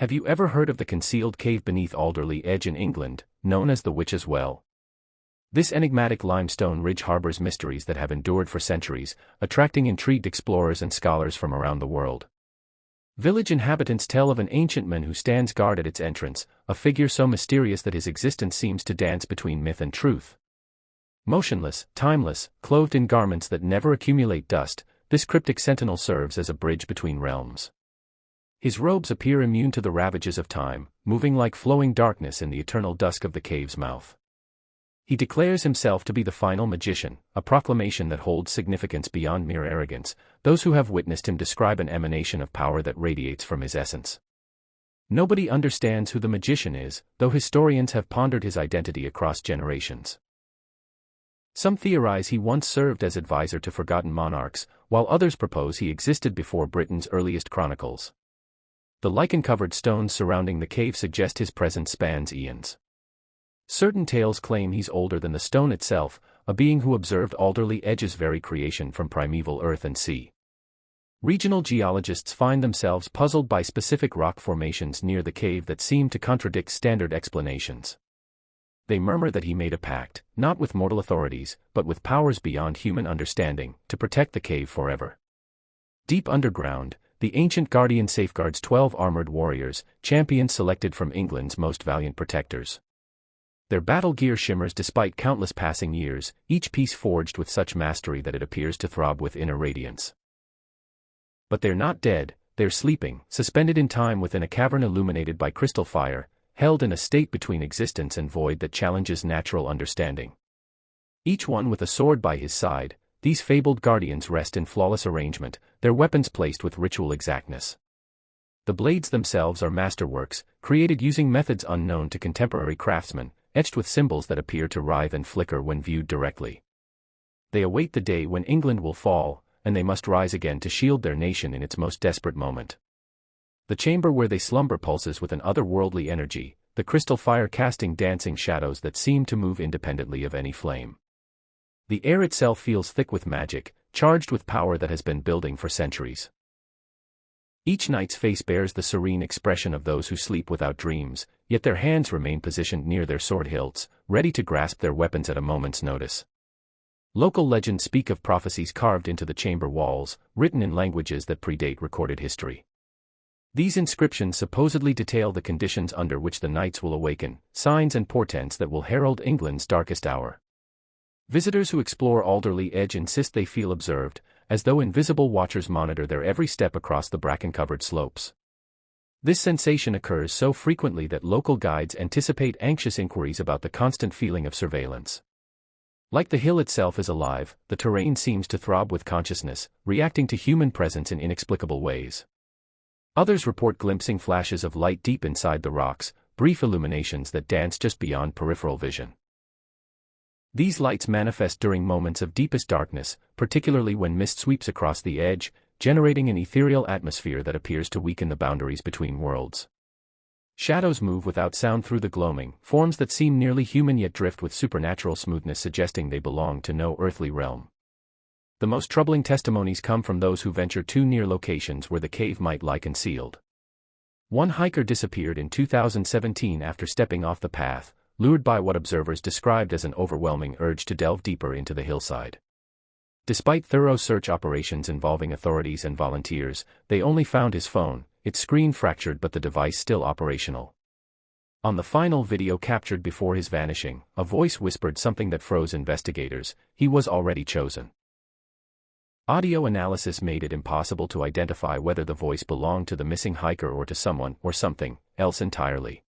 Have you ever heard of the concealed cave beneath Alderley Edge in England, known as the Witch's Well? This enigmatic limestone ridge harbors mysteries that have endured for centuries, attracting intrigued explorers and scholars from around the world. Village inhabitants tell of an ancient man who stands guard at its entrance, a figure so mysterious that his existence seems to dance between myth and truth. Motionless, timeless, clothed in garments that never accumulate dust, this cryptic sentinel serves as a bridge between realms. His robes appear immune to the ravages of time, moving like flowing darkness in the eternal dusk of the cave's mouth. He declares himself to be the final magician, a proclamation that holds significance beyond mere arrogance. Those who have witnessed him describe an emanation of power that radiates from his essence. Nobody understands who the magician is, though historians have pondered his identity across generations. Some theorize he once served as advisor to forgotten monarchs, while others propose he existed before Britain's earliest chronicles. The lichen-covered stones surrounding the cave suggest his presence spans eons. Certain tales claim he's older than the stone itself, a being who observed Alderley Edge's very creation from primeval earth and sea. Regional geologists find themselves puzzled by specific rock formations near the cave that seem to contradict standard explanations. They murmur that he made a pact, not with mortal authorities, but with powers beyond human understanding, to protect the cave forever. Deep underground, the ancient guardian safeguards 12 armored warriors, champions selected from England's most valiant protectors. Their battle gear shimmers despite countless passing years, each piece forged with such mastery that it appears to throb with inner radiance. But they're not dead, they're sleeping, suspended in time within a cavern illuminated by crystal fire, held in a state between existence and void that challenges natural understanding. Each one with a sword by his side, these fabled guardians rest in flawless arrangement, their weapons placed with ritual exactness. The blades themselves are masterworks, created using methods unknown to contemporary craftsmen, etched with symbols that appear to writhe and flicker when viewed directly. They await the day when England will fall, and they must rise again to shield their nation in its most desperate moment. The chamber where they slumber pulses with an otherworldly energy, the crystal fire casting dancing shadows that seem to move independently of any flame. The air itself feels thick with magic, charged with power that has been building for centuries. Each knight's face bears the serene expression of those who sleep without dreams, yet their hands remain positioned near their sword hilts, ready to grasp their weapons at a moment's notice. Local legends speak of prophecies carved into the chamber walls, written in languages that predate recorded history. These inscriptions supposedly detail the conditions under which the knights will awaken, signs and portents that will herald England's darkest hour. Visitors who explore Alderley Edge insist they feel observed, as though invisible watchers monitor their every step across the bracken-covered slopes. This sensation occurs so frequently that local guides anticipate anxious inquiries about the constant feeling of surveillance. Like the hill itself is alive, the terrain seems to throb with consciousness, reacting to human presence in inexplicable ways. Others report glimpsing flashes of light deep inside the rocks, brief illuminations that dance just beyond peripheral vision. These lights manifest during moments of deepest darkness, particularly when mist sweeps across the edge, generating an ethereal atmosphere that appears to weaken the boundaries between worlds. Shadows move without sound through the gloaming, forms that seem nearly human yet drift with supernatural smoothness, suggesting they belong to no earthly realm. The most troubling testimonies come from those who venture too near locations where the cave might lie concealed. One hiker disappeared in 2017 after stepping off the path, lured by what observers described as an overwhelming urge to delve deeper into the hillside. Despite thorough search operations involving authorities and volunteers, they only found his phone, its screen fractured but the device still operational. On the final video captured before his vanishing, a voice whispered something that froze investigators: he was already chosen. Audio analysis made it impossible to identify whether the voice belonged to the missing hiker or to someone or something else entirely.